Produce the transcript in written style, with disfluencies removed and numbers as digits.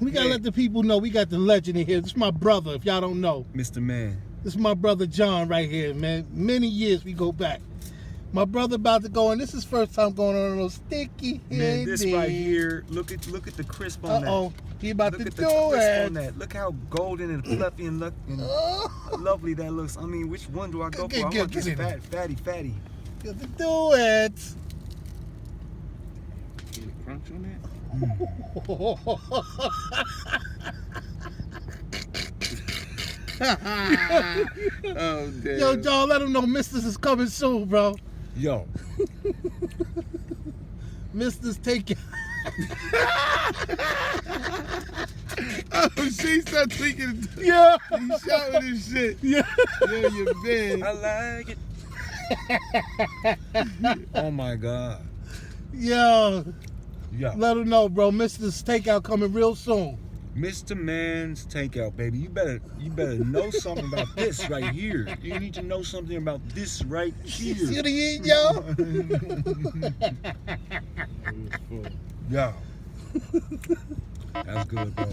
We gotta let the people know we got the legend in here. This is my brother, if y'all don't know. Mr. Man. This is my brother John right here, man. Many years we go back. My brother about to go, and this is first time going on those sticky henny. Man, this right here, look at the crisp on that. Uh-oh, he about Look to at the do crisp it. on that. Look how golden and fluffy and lovely that looks. I mean, which one do I go for? I want this fatty. Got to do it. Get a crunch on that? Oh, damn. Yo, John, let him know Mister's is coming soon, bro. Yo. Mister's taking. Oh, she started tweaking. Yeah. He shouting and shit. Yeah. Yo, you big. I like it. Oh my God. Yo. Yo. Let him know, bro. Mister's takeout coming real soon. Mr. Man's takeout, baby. You better know something about this right here. You need to know something about this right here. See what he eating, yo? Yo. That's good, bro.